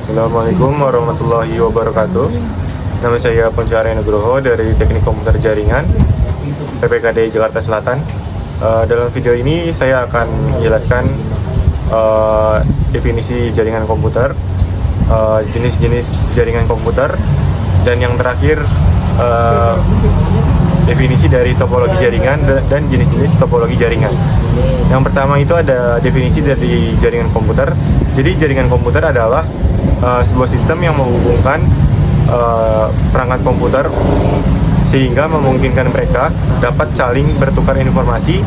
Assalamualaikum warahmatullahi wabarakatuh. Nama saya Poncari Nugroho dari Teknik Komputer Jaringan PPKD Jakarta Selatan. Dalam video ini saya akan menjelaskan definisi jaringan komputer, jenis-jenis jaringan komputer, dan yang terakhir definisi dari topologi jaringan dan jenis-jenis topologi jaringan. Yang pertama itu ada definisi dari jaringan komputer. Jadi jaringan komputer adalah sebuah sistem yang menghubungkan perangkat komputer sehingga memungkinkan mereka dapat saling bertukar informasi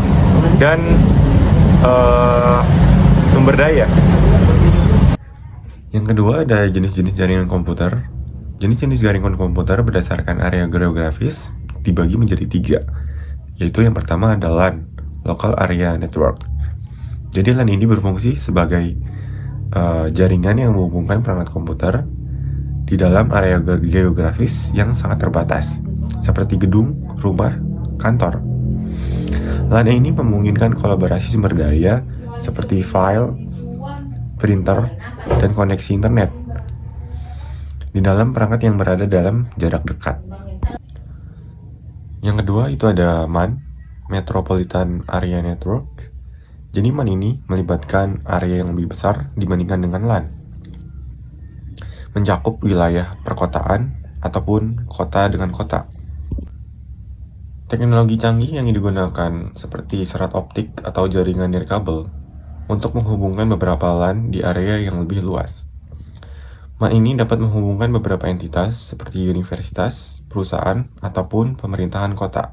dan sumber daya. Yang kedua ada jenis-jenis jaringan komputer. Jenis-jenis jaringan komputer berdasarkan area geografis dibagi menjadi 3, yaitu yang pertama ada LAN, Local Area Network. Jadi LAN ini berfungsi sebagai jaringan yang menghubungkan perangkat komputer di dalam area geografis yang sangat terbatas, seperti gedung, rumah, kantor. LAN ini memungkinkan kolaborasi sumber daya seperti file, printer, dan koneksi internet di dalam perangkat yang berada dalam jarak dekat. Yang kedua itu ada MAN, Metropolitan Area Network. Jadi MAN ini melibatkan area yang lebih besar dibandingkan dengan LAN, mencakup wilayah perkotaan ataupun kota dengan kota. Teknologi canggih yang digunakan seperti serat optik atau jaringan nirkabel untuk menghubungkan beberapa LAN di area yang lebih luas. MAN ini dapat menghubungkan beberapa entitas seperti universitas, perusahaan, ataupun pemerintahan kota.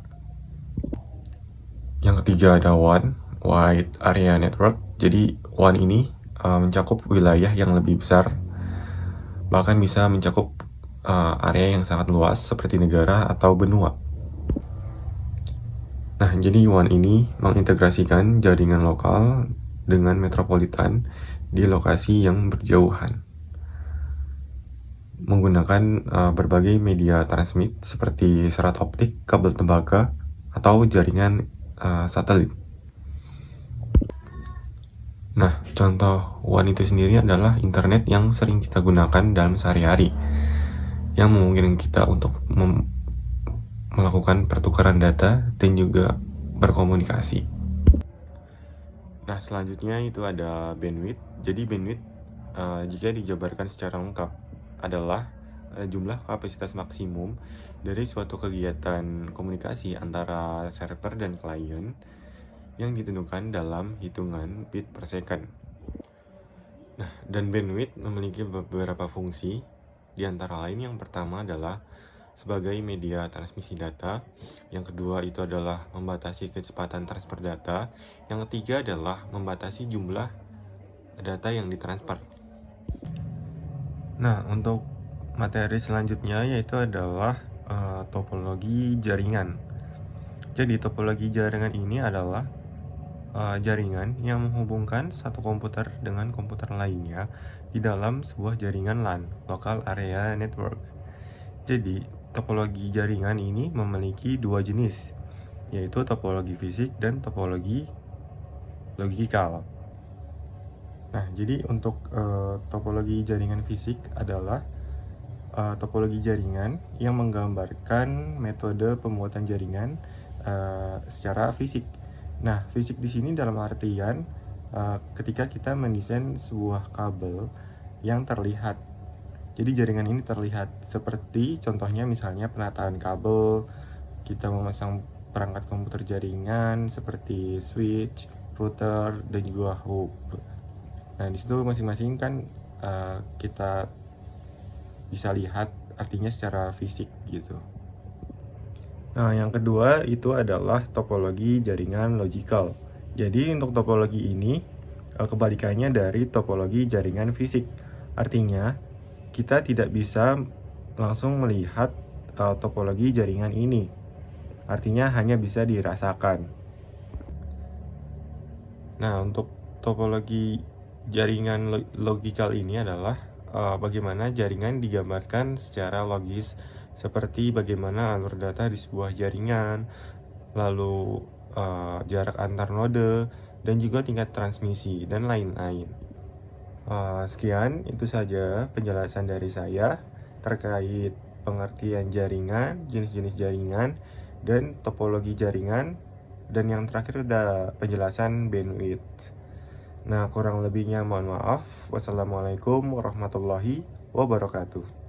Yang ketiga ada WAN, Wide Area Network. Jadi WAN ini mencakup wilayah yang lebih besar, bahkan bisa mencakup area yang sangat luas seperti negara atau benua. Nah, jadi WAN ini mengintegrasikan jaringan lokal dengan metropolitan di lokasi yang berjauhan, menggunakan berbagai media transmit seperti serat optik, kabel tembaga, atau jaringan satelit. Nah, contoh WAN itu sendiri adalah internet yang sering kita gunakan dalam sehari-hari, yang memungkinkan kita untuk melakukan pertukaran data dan juga berkomunikasi. Nah, selanjutnya itu ada bandwidth. Jadi bandwidth jika dijabarkan secara lengkap adalah jumlah kapasitas maksimum dari suatu kegiatan komunikasi antara server dan klien yang ditentukan dalam hitungan bit per second. Nah, dan bandwidth memiliki beberapa fungsi, di antara lain yang pertama adalah sebagai media transmisi data, yang kedua itu adalah membatasi kecepatan transfer data, yang ketiga adalah membatasi jumlah data yang ditransfer. Nah, untuk materi selanjutnya yaitu adalah topologi jaringan. Jadi topologi jaringan ini adalah jaringan yang menghubungkan satu komputer dengan komputer lainnya di dalam sebuah jaringan LAN, Local Area Network. Jadi topologi jaringan ini memiliki 2 jenis, yaitu topologi fisik dan topologi logikal. Nah, jadi untuk topologi jaringan fisik adalah topologi jaringan yang menggambarkan metode pembuatan jaringan secara fisik. Nah, fisik di sini dalam artian ketika kita mendesain sebuah kabel yang terlihat. Jadi jaringan ini terlihat seperti contohnya misalnya penataan kabel, kita memasang perangkat komputer jaringan seperti switch, router, dan juga hub. Nah, di situ masing-masing kan kita bisa lihat artinya secara fisik gitu. Nah, yang kedua itu adalah topologi jaringan logikal. Jadi untuk topologi ini kebalikannya dari topologi jaringan fisik. Artinya kita tidak bisa langsung melihat topologi jaringan ini. Artinya hanya bisa dirasakan. Nah, untuk topologi jaringan logikal ini adalah bagaimana jaringan digambarkan secara logis, seperti bagaimana alur data di sebuah jaringan, lalu jarak antar node, dan juga tingkat transmisi, dan lain-lain. Sekian, itu saja penjelasan dari saya terkait pengertian jaringan, jenis-jenis jaringan, dan topologi jaringan, dan yang terakhir udah penjelasan bandwidth. Nah, kurang lebihnya mohon maaf. Wassalamualaikum warahmatullahi wabarakatuh.